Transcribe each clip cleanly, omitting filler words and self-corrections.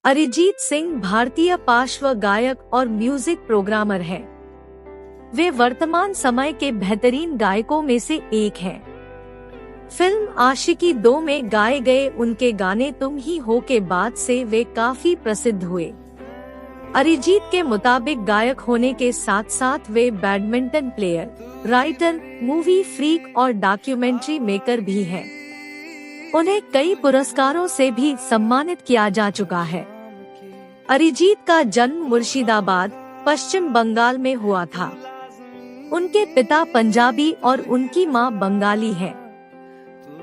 अरिजीत सिंह भारतीय पार्श्व गायक और म्यूजिक प्रोग्रामर हैं। वे वर्तमान समय के बेहतरीन गायकों में से एक हैं। फिल्म आशिकी 2 में गाए गए उनके गाने तुम ही हो के बाद से वे काफी प्रसिद्ध हुए। अरिजीत के मुताबिक गायक होने के साथ साथ वे badminton player, writer, movie freak और डॉक्यूमेंट्री मेकर भी हैं। उन्हें कई पुरस्कारों से भी सम्मानित किया जा चुका है। अरिजीत का जन्म मुर्शिदाबाद, पश्चिम बंगाल में हुआ था। उनके पिता पंजाबी और उनकी मां बंगाली है।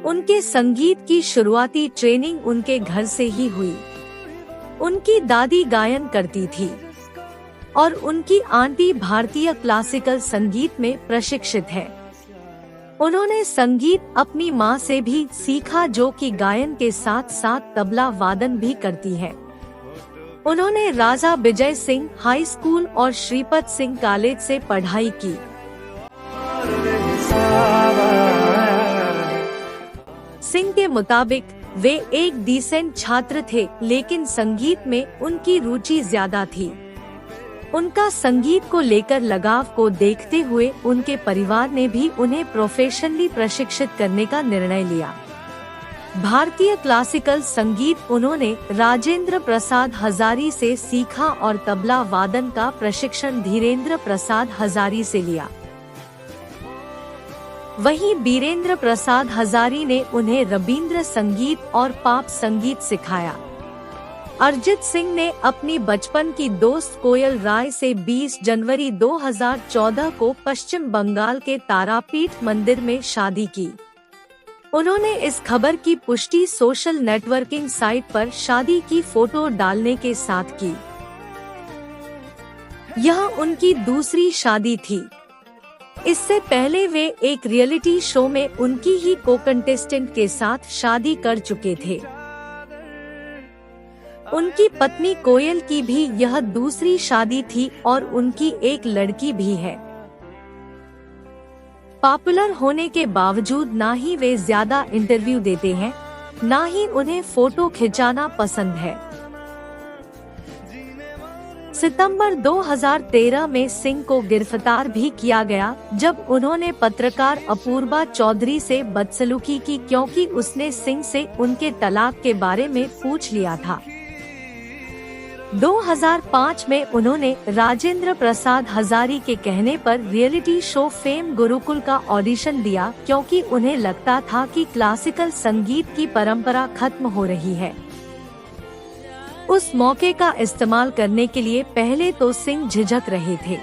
उनके संगीत की शुरुआती ट्रेनिंग उनके घर से ही हुई। उनकी दादी गायन करती थी और उनकी आंटी भारतीय क्लासिकल संगीत में प्रशिक्षित है। उन्होंने संगीत अपनी मां से भी सीखा, जो कि गायन के साथ साथ तबला वादन भी करती है। उन्होंने राजा विजय सिंह हाई स्कूल और श्रीपत सिंह कॉलेज से पढ़ाई की। सिंह के मुताबिक वे एक डिसेंट छात्र थे, लेकिन संगीत में उनकी रुचि ज्यादा थी। उनका संगीत को लेकर लगाव को देखते हुए उनके परिवार ने भी उन्हें प्रोफेशनली प्रशिक्षित करने का निर्णय लिया। भारतीय क्लासिकल संगीत उन्होंने राजेंद्र प्रसाद हजारी से सीखा और तबला वादन का प्रशिक्षण धीरेन्द्र प्रसाद हजारी से लिया। वहीं बीरेंद्र प्रसाद हजारी ने उन्हें रबींद्र संगीत और पॉप संगीत सिखाया। अरिजीत सिंह ने अपनी बचपन की दोस्त कोयल राय से 20 जनवरी 2014 को पश्चिम बंगाल के तारापीठ मंदिर में शादी की। उन्होंने इस खबर की पुष्टि सोशल नेटवर्किंग साइट पर शादी की फोटो डालने के साथ की। यह उनकी दूसरी शादी थी। इससे पहले वे एक रियलिटी शो में उनकी ही को-कंटेस्टेंट के साथ शादी कर चुके थे। उनकी पत्नी कोयल की भी यह दूसरी शादी थी और उनकी एक लड़की भी है। पॉपुलर होने के बावजूद ना ही वे ज्यादा इंटरव्यू देते हैं, ना ही उन्हें फोटो खिंचाना पसंद है। सितंबर 2013 में सिंह को गिरफ्तार भी किया गया, जब उन्होंने पत्रकार अपूर्वा चौधरी से बदसलूकी की, क्योंकि उसने सिंह से उनके तलाक के बारे में पूछ लिया था। 2005 में उन्होंने राजेंद्र प्रसाद हजारी के कहने पर रियलिटी शो फेम गुरुकुल का ऑडिशन दिया, क्योंकि उन्हें लगता था कि क्लासिकल संगीत की परंपरा खत्म हो रही है। उस मौके का इस्तेमाल करने के लिए पहले तो सिंह झिझक रहे थे,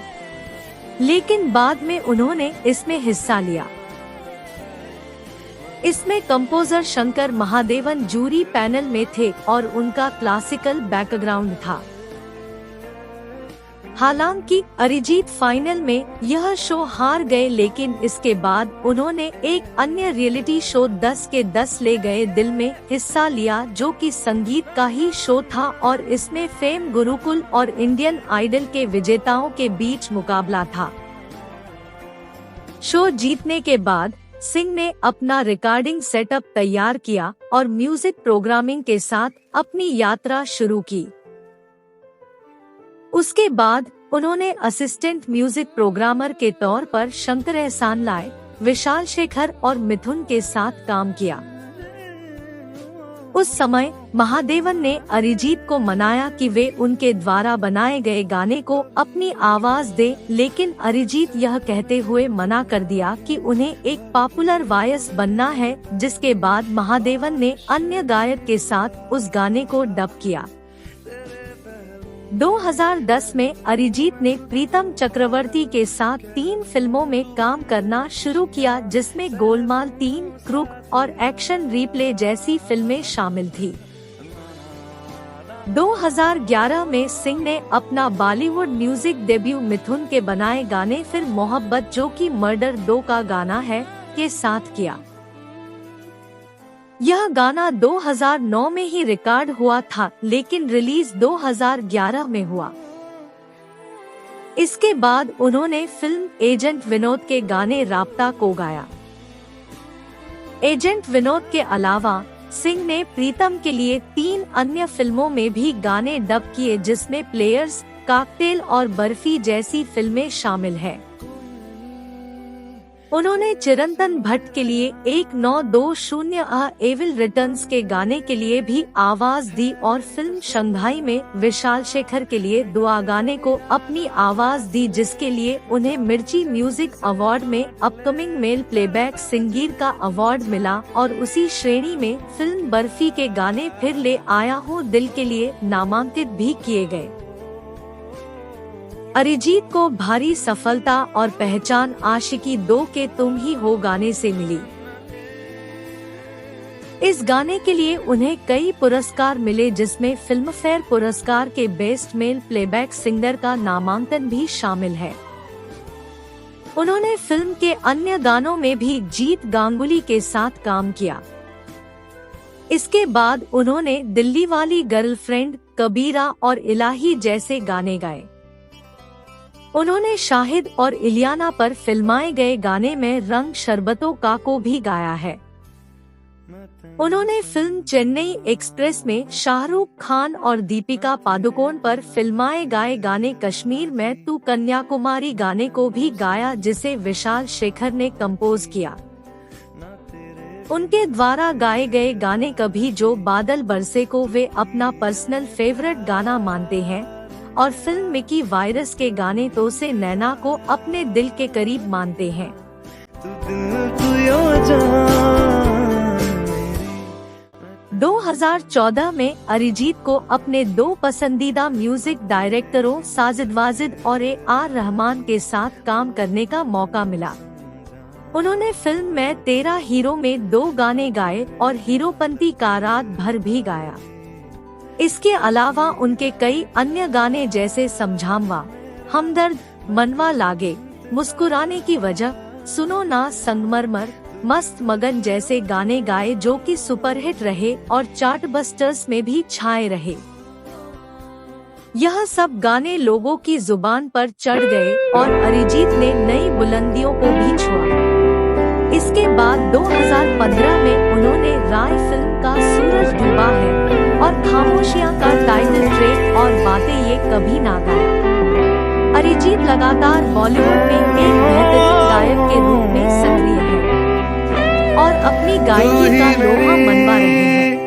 लेकिन बाद में उन्होंने इसमें हिस्सा लिया। इसमें composer Shankar Mahadevan jury panel में थे और उनका क्लासिकल बैकग्राउंड था। हालांकि अरिजीत फाइनल में यह शो हार गए, लेकिन इसके बाद उन्होंने एक अन्य रियलिटी शो 10 के 10 ले गए दिल में हिस्सा लिया, जो कि संगीत का ही शो था और इसमें फेम गुरुकुल और इंडियन आइडल के विजेताओं के बीच मुकाबला था। शो जीतने के बाद सिंह ने अपना रिकॉर्डिंग सेटअप तैयार किया और म्यूजिक प्रोग्रामिंग के साथ अपनी यात्रा शुरू की। उसके बाद उन्होंने असिस्टेंट म्यूजिक प्रोग्रामर के तौर पर शंकर एहसान लाए, विशाल शेखर और मिथुन के साथ काम किया। उस समय महादेवन ने अरिजीत को मनाया कि वे उनके द्वारा बनाए गए गाने को अपनी आवाज दे, लेकिन अरिजीत यह कहते हुए मना कर दिया कि उन्हें एक पॉपुलर वॉयस बनना है, जिसके बाद महादेवन ने अन्य गायक के साथ उस गाने को डब किया। 2010 में अरिजीत ने प्रीतम चक्रवर्ती के साथ 3 फिल्मों में काम करना शुरू किया, जिसमें गोलमाल 3, क्रूक और एक्शन रिप्ले जैसी फिल्में शामिल थी। 2011 में सिंह ने अपना बॉलीवुड म्यूजिक डेब्यू मिथुन के बनाए गाने फिर मोहब्बत, जो कि मर्डर 2 का गाना है, के साथ किया। यह गाना 2009 में ही रिकॉर्ड हुआ था, लेकिन रिलीज 2011 में हुआ। इसके बाद उन्होंने फिल्म एजेंट विनोद के गाने राब्ता को गाया। एजेंट विनोद के अलावा सिंह ने प्रीतम के लिए 3 अन्य फिल्मों में भी गाने डब किए, जिसमें प्लेयर्स, कॉकटेल और बर्फी जैसी फिल्में शामिल हैं। उन्होंने चिरंतन भट्ट के लिए 1920 अ एविल रिटर्न्स के गाने के लिए भी आवाज दी और फिल्म शंघाई में विशाल शेखर के लिए दुआ गाने को अपनी आवाज दी, जिसके लिए उन्हें मिर्ची म्यूजिक अवार्ड में अपकमिंग मेल प्लेबैक सिंगर का अवार्ड मिला और उसी श्रेणी में फिल्म बर्फी के गाने फिर ले आया हूँ दिल के लिए नामांकित भी किए गए। अरिजीत को भारी सफलता और पहचान आशिकी 2 के तुम ही हो गाने से मिली। इस गाने के लिए उन्हें कई पुरस्कार मिले, जिसमें फिल्मफेयर पुरस्कार के बेस्ट मेल प्लेबैक सिंगर का नामांकन भी शामिल है। उन्होंने फिल्म के अन्य गानों में भी जीत गांगुली के साथ काम किया। इसके बाद उन्होंने दिल्ली वाली गर्लफ्रेंड, कबीरा और इलाही जैसे गाने गाए। उन्होंने शाहिद और इलियाना पर फिल्माए गए गाने में रंग शरबतों का को भी गाया है। उन्होंने फिल्म चेन्नई एक्सप्रेस में शाहरुख खान और दीपिका पादुकोण पर फिल्माए गए गाने कश्मीर में तू कन्याकुमारी गाने को भी गाया, जिसे विशाल शेखर ने कंपोज किया। उनके द्वारा गाए गए गाने कभी जो बादल बरसे को वे अपना पर्सनल फेवरेट गाना मानते हैं और फिल्म मिकी वायरस के गाने तो से नैना को अपने दिल के करीब मानते हैं। 2014 में अरिजीत को अपने 2 पसंदीदा म्यूजिक डायरेक्टरों साजिद वाजिद और AR रहमान के साथ काम करने का मौका मिला। उन्होंने फिल्म में तेरा हीरो में 2 गाने गाए और हीरोपंती का रात भर भी गाया। इसके अलावा उनके कई अन्य गाने जैसे समझामवा, हमदर्द, मनवा लागे, मुस्कुराने की वजह, सुनो ना संगमरमर, मस्त मगन जैसे गाने गाए, जो कि सुपरहिट रहे और चार्टबस्टर्स में भी छाए रहे। यह सब गाने लोगों की जुबान पर चढ़ गए और अरिजीत ने नई बुलंदियों को भी छुआ। इसके बाद 2015 में उन्होंने राय फिल्म का सूरज डूबा है और खामोशियां का टाइटल ट्रैक और बातें ये कभी ना गाया। अरिजीत लगातार बॉलीवुड में एक बेहतरीन गायक के रूप में सक्रिय है और अपनी गायकी का लोहा मनवा रहे हैं।